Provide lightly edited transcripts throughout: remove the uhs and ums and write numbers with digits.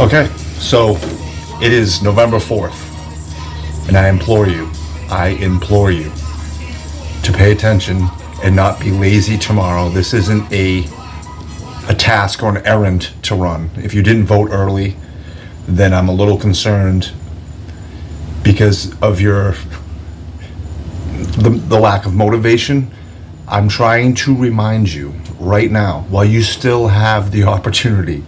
Okay, so it is November 4th, and I implore you to pay attention and not be lazy tomorrow. This isn't a task or an errand to run. If you didn't vote early, then I'm a little concerned because of the lack of motivation. I'm trying to remind you right now, while you still have the opportunity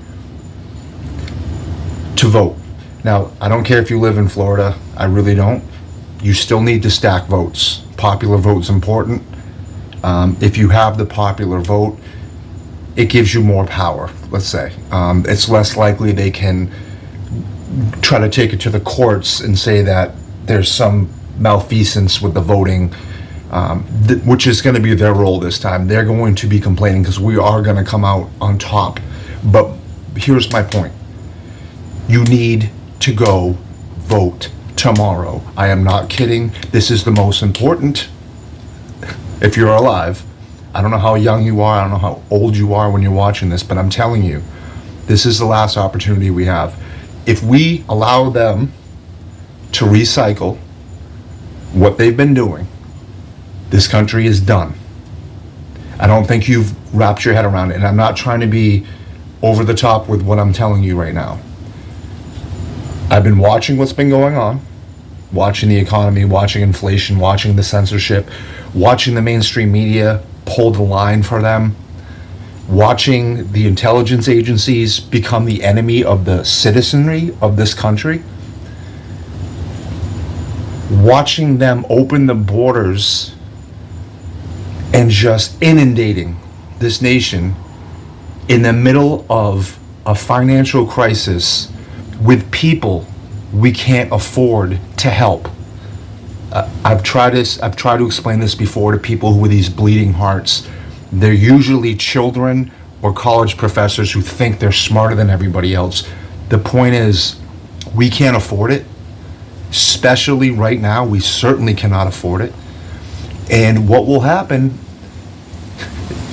to vote. Now, I don't care if you live in Florida, I really don't. You still need to stack votes. Popular vote's important. If you have the popular vote, it gives you more power, let's say. It's less likely they can try to take it to the courts and say that there's some malfeasance with the voting, which is going to be their role this time. They're going to be complaining because we are going to come out on top. But here's my point. You need to go vote tomorrow. I am not kidding. This is the most important. If you're alive, I don't know how young you are, I don't know how old you are when you're watching this, but I'm telling you, this is the last opportunity we have. If we allow them to recycle what they've been doing, this country is done. I don't think you've wrapped your head around it, and I'm not trying to be over the top with what I'm telling you right now. I've been watching what's been going on, watching the economy, watching inflation, watching the censorship, watching the mainstream media pull the line for them, watching the intelligence agencies become the enemy of the citizenry of this country, watching them open the borders and just inundating this nation in the middle of a financial crisis with people we can't afford to help. I've tried to explain this before to people with these bleeding hearts. They're usually children or college professors who think they're smarter than everybody else. The point is, we can't afford it. Especially right now, we certainly cannot afford it. And what will happen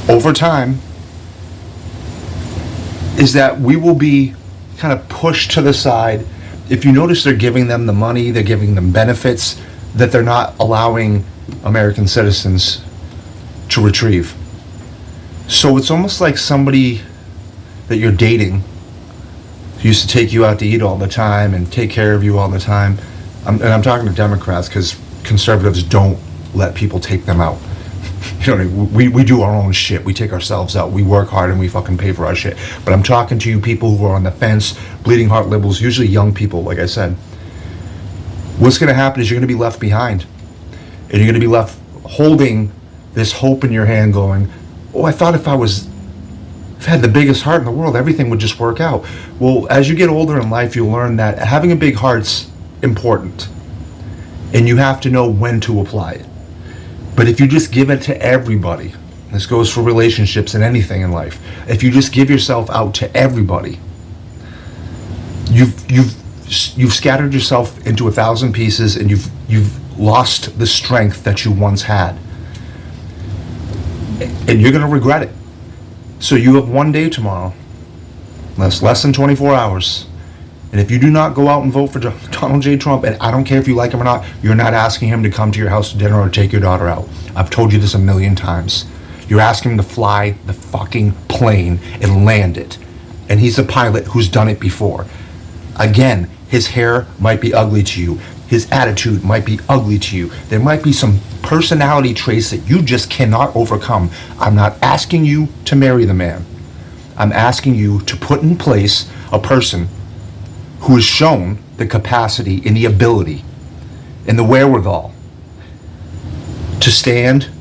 over time is that we will be kind of pushed to the side. If you notice, they're giving them the money, they're giving them benefits that they're not allowing American citizens to retrieve. So it's almost like somebody that you're dating who used to take you out to eat all the time and take care of you all the time. And I'm talking to Democrats because conservatives don't let people take them out. You know, we do our own shit. We take ourselves out. We work hard and we fucking pay for our shit. But I'm talking to you people who are on the fence, bleeding heart liberals, usually young people, like I said. What's going to happen is you're going to be left behind. And you're going to be left holding this hope in your hand going, oh, I thought if I had the biggest heart in the world, everything would just work out. Well, as you get older in life, you'll learn that having a big heart's important. And you have to know when to apply it. But if you just give it to everybody, this goes for relationships and anything in life. If you just give yourself out to everybody, you've scattered yourself into 1,000 pieces, and you've lost the strength that you once had, and you're going to regret it. So you have one day tomorrow, less than 24 hours. And if you do not go out and vote for Donald J. Trump, and I don't care if you like him or not, you're not asking him to come to your house for dinner or take your daughter out. I've told you this a million times. You're asking him to fly the fucking plane and land it. And he's a pilot who's done it before. Again, his hair might be ugly to you. His attitude might be ugly to you. There might be some personality traits that you just cannot overcome. I'm not asking you to marry the man. I'm asking you to put in place a person who has shown the capacity and the ability and the wherewithal to stand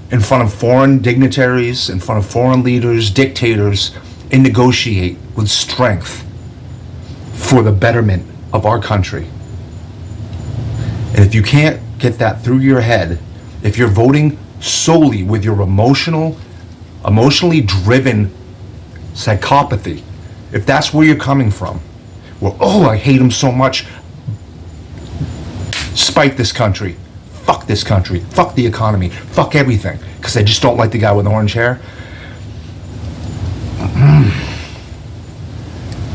in front of foreign dignitaries, in front of foreign leaders, dictators, and negotiate with strength for the betterment of our country. And if you can't get that through your head, if you're voting solely with your emotionally driven psychopathy, if that's where you're coming from, well, oh, I hate him so much. Spite this country. Fuck this country. Fuck the economy. Fuck everything. Because I just don't like the guy with orange hair.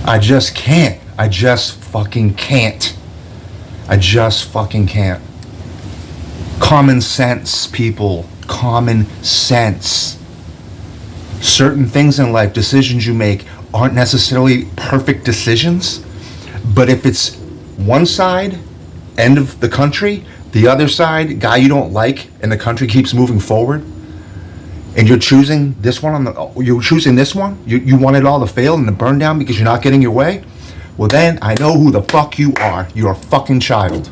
I just can't. I just fucking can't. I just fucking can't. Common sense, people. Common sense. Certain things in life, decisions you make, aren't necessarily perfect decisions. But if it's one side, end of the country, the other side, guy you don't like, and the country keeps moving forward, and you're choosing this one you want it all to fail and to burn down because you're not getting your way, well then I know who the fuck you are. You're a fucking child.